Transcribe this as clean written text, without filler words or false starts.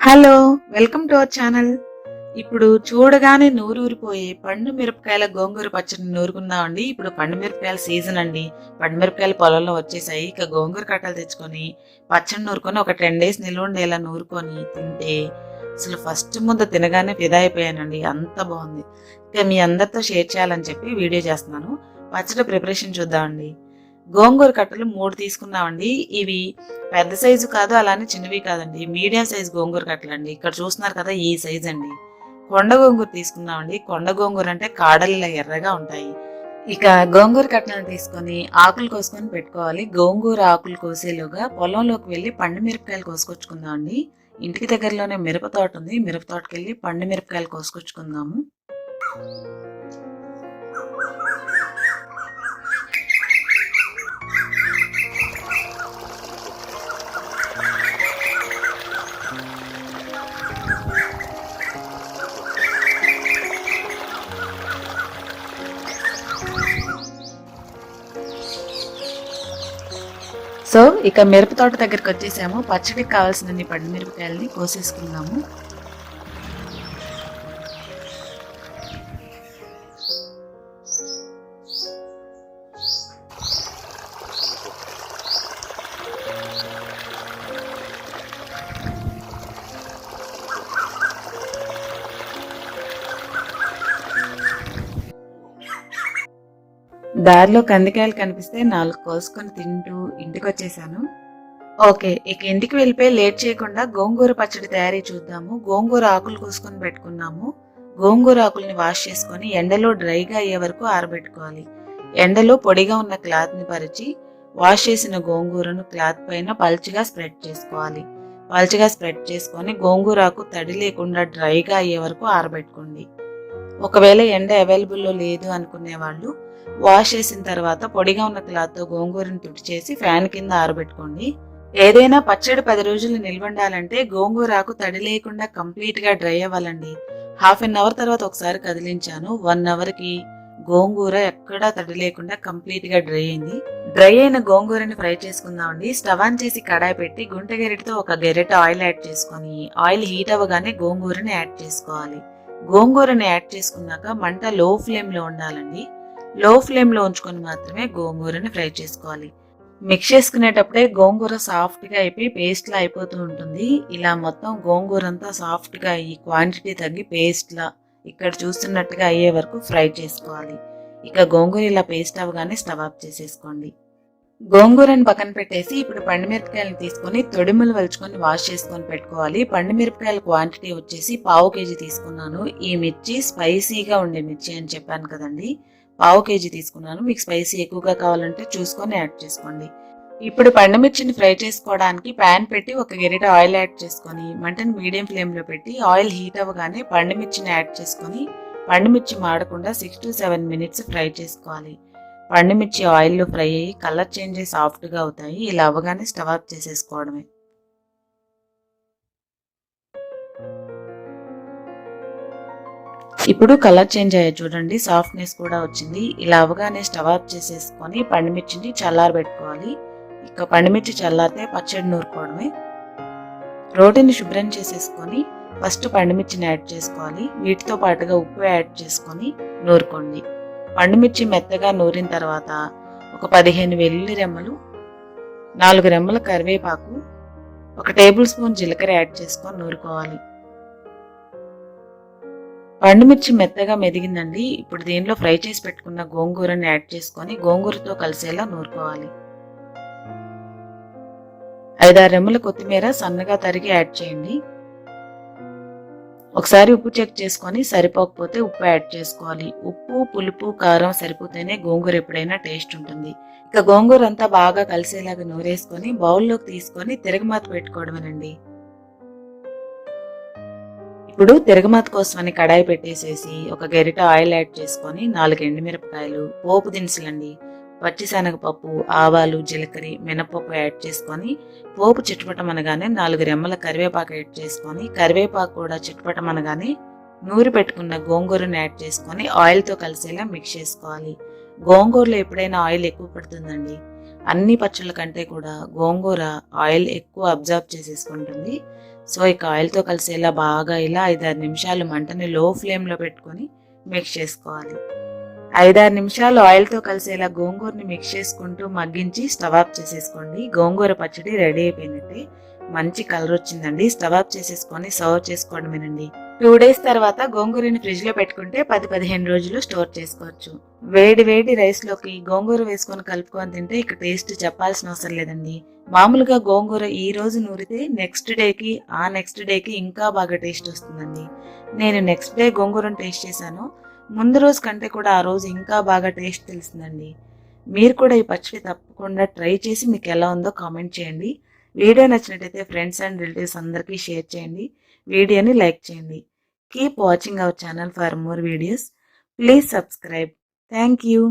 Hello, welcome to our channel. ఇప్పుడు చూడగానే నూరూరిపోయే పండు మిరపకాయల గోంగూర పచ్చడిని నూరుకుందామండి. ఇప్పుడు పండు మిరపకాయల సీజన్ అండి. పండు మిరపకాయలు పొలంలో వచ్చేసాయి. ఇక గోంగూర కట్టలు తెచ్చుకొని పచ్చడి నూరుకొని ఒక 10 డేస్ నిల్వ ఉండేలా నూరుకొని తింటే అసలు ఫస్ట్ ముద్ద తినగానే ఫిదా అయిపోయానండి. అంత బాగుంది. ఇక మీ అందరితో షేర్ చేయాలని చెప్పి వీడియో చేస్తున్నాను. పచ్చడి ప్రిపరేషన్ చూద్దామండి. గోంగూర కట్టలు 3 తీసుకున్నామండి. ఇవి పెద్ద సైజు కాదు, అలానే చిన్నవి కాదండి. మీడియం సైజు గోంగూర కట్టలండి. ఇక్కడ చూస్తున్నారు కదా, ఈ సైజ్ అండి. కొండ గోంగూర తీసుకున్నామండి. కొండ గోంగూర అంటే కాడలు ఇలా ఎర్రగా ఉంటాయి. ఇక గోంగూర కట్టలను తీసుకొని ఆకులు కోసుకొని పెట్టుకోవాలి. గోంగూర ఆకులు కోసేలోగా పొలంలోకి వెళ్ళి పండు మిరపకాయలు కోసుకొచ్చుకుందామండి. ఇంటికి దగ్గరలోనే మిరప తోట ఉంది. మిరప తోటకి వెళ్ళి పండు మిరపకాయలు కోసుకొచ్చుకుందాము. సో ఇక మిరప తోట దగ్గరికి వచ్చేసాము. పచ్చడికి కావాల్సిన పండు మిరపకాయలని కోసేసుకుందాము. దారిలో కందికాయలు కనిపిస్తే 4 కోసుకొని తింటూ ఇంటికి వచ్చేసాను. ఓకే, ఇక ఇంటికి వెళ్ళిపోయి లేట్ చేయకుండా గోంగూర పచ్చడి తయారీ చూద్దాము. గోంగూర ఆకులు కోసుకొని పెట్టుకున్నాము. గోంగూర ఆకుల్ని వాష్ చేసుకొని ఎండలో డ్రైగా అయ్యే వరకు ఆరబెట్టుకోవాలి. ఎండలో పొడిగా ఉన్న క్లాత్ని పరిచి వాష్ చేసిన గోంగూరను క్లాత్ పైన పల్చగా స్ప్రెడ్ చేసుకోవాలి. పల్చగా స్ప్రెడ్ చేసుకొని గోంగూర ఆకు తడి లేకుండా డ్రైగా అయ్యే వరకు ఆరబెట్టుకోండి. ఒకవేళ ఎండ అవైలబుల్లో లేదు అనుకునే వాళ్ళు వాష్ చేసిన తర్వాత పొడిగా ఉన్న క్లాత్తో గోంగూరను తుడిచేసి ఫ్యాన్ కింద ఆరబెట్టుకోండి. ఏదైనా పచ్చడి 10 రోజులు నిల్వండాలంటే గోంగూర ఆకు తడి లేకుండా కంప్లీట్ గా డ్రై అవ్వాలండి. హాఫ్ అన్ అవర్ తర్వాత ఒకసారి కదిలించాను. 1 అవర్ కి గోంగూర ఎక్కడా తడి లేకుండా కంప్లీట్ గా డ్రై అయింది. డ్రై అయిన గోంగూరని ఫ్రై చేసుకుందామండి. స్టవ్ ఆన్ చేసి కడాయి పెట్టి గుంట గెరిటితో ఒక గెరిట ఆయిల్ యాడ్ చేసుకొని ఆయిల్ హీట్ అవ్వగానే గోంగూరని యాడ్ చేసుకోవాలి. గోంగూరని యాడ్ చేసుకున్నాక మంట లో ఫ్లేమ్ లో ఉండాలండి. లో ఫ్లేమ్ లో ఉంచుకొని మాత్రమే గోంగూరని ఫ్రై చేసుకోవాలి. మిక్స్ చేసుకునేటప్పుడే గోంగూర సాఫ్ట్ గా అయిపోయి పేస్ట్ లా అయిపోతూ ఉంటుంది. ఇలా మొత్తం గోంగూర అంతా సాఫ్ట్ గా అయ్యి క్వాంటిటీ తగ్గి పేస్ట్ లా ఇక్కడ చూస్తున్నట్టుగా అయ్యే వరకు ఫ్రై చేసుకోవాలి. ఇక గోంగూర ఇలా పేస్ట్ అవ్వగానే స్టవ్ ఆఫ్ చేసేసుకోండి. గోంగూరని పక్కన పెట్టేసి ఇప్పుడు పండుమిరపకాయలను తీసుకొని తొడిమలు వలుచుకొని వాష్ చేసుకొని పెట్టుకోవాలి. పండుమిరపకాయల క్వాంటిటీ వచ్చేసి 1/2 kg తీసుకున్నాను. ఈ మిర్చి స్పైసీగా ఉండే మిర్చి అని చెప్పాను కదండి, 1/2 kg తీసుకున్నాను. మీకు స్పైసీ ఎక్కువగా కావాలంటే చూసుకొని యాడ్ చేసుకోండి. ఇప్పుడు పండుమిర్చిని ఫ్రై చేసుకోవడానికి ప్యాన్ పెట్టి ఒక గెరిట ఆయిల్ యాడ్ చేసుకొని మంటను మీడియం ఫ్లేమ్లో పెట్టి ఆయిల్ హీట్ అవ్వగానే పండుమిర్చిని యాడ్ చేసుకొని పండుమిర్చి మాడకుండా 6 to 7 minutes ఫ్రై చేసుకోవాలి. పండుమిర్చి ఆయిల్లో ఫ్రై అయ్యి కలర్ చేంజ్ అయ్యి సాఫ్ట్గా అవుతాయి. ఇలా అవ్వగానే స్టవ్ ఆఫ్ చేసేసుకోవడమే. ఇప్పుడు కలర్ చేంజ్ అయ్యాయి చూడండి, సాఫ్ట్నెస్ కూడా వచ్చింది. ఇలా అవగానే స్టవ్ ఆఫ్ చేసేసుకొని పండుమిర్చిని చల్లారబెట్టుకోవాలి. ఇక పండుమిర్చి చల్లారితే పచ్చడి నూరుకోవడమే. రోటిని శుభ్రం చేసేసుకొని ఫస్ట్ పండుమిర్చిని యాడ్ చేసుకోవాలి. వీటితో పాటుగా ఉప్పు యాడ్ చేసుకొని నూరుకోండి. పండుమిర్చి మెత్తగా నూరిన తర్వాత ఒక 15 వెల్లుల్లి రెమ్మలు, 4 రెమ్మల కరివేపాకు, 1 టేబుల్ స్పూన్ జీలకర్ర యాడ్ చేసుకొని నూరుకోవాలి. పండుమిర్చి మెత్తగా మెదిగిందండి. ఇప్పుడు దీనిలో ఫ్రై చేసి పెట్టుకున్న గోంగూరని యాడ్ చేసుకొని గోంగూరతో కలిసేలా నూరుకోవాలి. 5-6 రెమ్మల కొత్తిమీర సన్నగా తరిగి యాడ్ చేయండి. ఒకసారి ఉప్పు చెక్ చేసుకొని సరిపోకపోతే ఉప్పు యాడ్ చేసుకోవాలి. ఉప్పు, పులుపు, కారం సరిపోతేనే గోంగూర ఎప్పుడైనా టేస్ట్ ఉంటుంది. ఇక గోంగూర అంతా బాగా కలిసేలాగా నూరేసుకొని బౌల్లోకి తీసుకొని తిరగమాత పెట్టుకోవడమేనండి. ఇప్పుడు తిరగమాత కోసమని కడాయి పెట్టేసేసి ఒక గెరిట ఆయిల్ యాడ్ చేసుకొని 4 ఎండుమిరపకాయలు, పోపు దినుసులండి, పచ్చిశనగపప్పు, ఆవాలు, జీలకర్ర, మినపప్పు యాడ్ చేసుకొని పోపు చిటపటమనగానే 4 రెమ్మల కరివేపాకు యాడ్ చేసుకొని కరివేపాకు కూడా చిటపటమనగానే నూరి పెట్టుకున్న గోంగూరను యాడ్ చేసుకొని ఆయిల్తో కలిసేలా మిక్స్ చేసుకోవాలి. గోంగూరలో ఎప్పుడైనా ఆయిల్ ఎక్కువ పడుతుందండి. అన్ని పచ్చళ్ళ కంటే కూడా గోంగూర ఆయిల్ ఎక్కువ అబ్జర్వ్ చేసేసుకుంటుంది. సో ఇక ఆయిల్తో కలిసేలా బాగా ఇలా 5-6 నిమిషాలు మంటని లో ఫ్లేమ్లో పెట్టుకొని మిక్స్ చేసుకోవాలి. 5-6 నిమిషాలు ఆయిల్తో కలిసేలా గోంగూరని మిక్స్ చేసుకుంటూ మగ్గించి స్టవ్ ఆఫ్ చేసేసుకోండి. గోంగూర పచ్చడి రెడీ అయిపోయినట్టే. మంచి కలర్ వచ్చిందండి. స్టవ్ ఆఫ్ చేసేసుకొని సర్వ్ చేసుకోవడమేనండి. 2 డేస్ తర్వాత గోంగూరని ఫ్రిడ్జ్ లో పెట్టుకుంటే 10-15 రోజులు స్టోర్ చేసుకోవచ్చు. వేడి వేడి రైస్ లోకి గోంగూర వేసుకొని కలుపుకొని తింటే ఇక టేస్ట్ చెప్పాల్సిన అవసరం లేదండి. మామూలుగా గోంగూర ఈ రోజు నూరితే నెక్స్ట్ డేకి ఇంకా బాగా టేస్ట్ వస్తుందండి. నేను నెక్స్ట్ డే గోంగూరను టేస్ట్ చేశాను. ముందు రోజు కంటే కూడా ఆ రోజు ఇంకా బాగా టేస్ట్ తెలిసిందండి. మీరు కూడా ఈ పచ్చడి తప్పకుండా ట్రై చేసి మీకు ఎలా ఉందో కామెంట్ చేయండి. వీడియో నచ్చినట్టయితే ఫ్రెండ్స్ అండ్ రిలేటివ్స్ అందరికీ షేర్ చేయండి. వీడియోని లైక్ చేయండి. Keep watching our channel for more videos. Please subscribe. Thank you.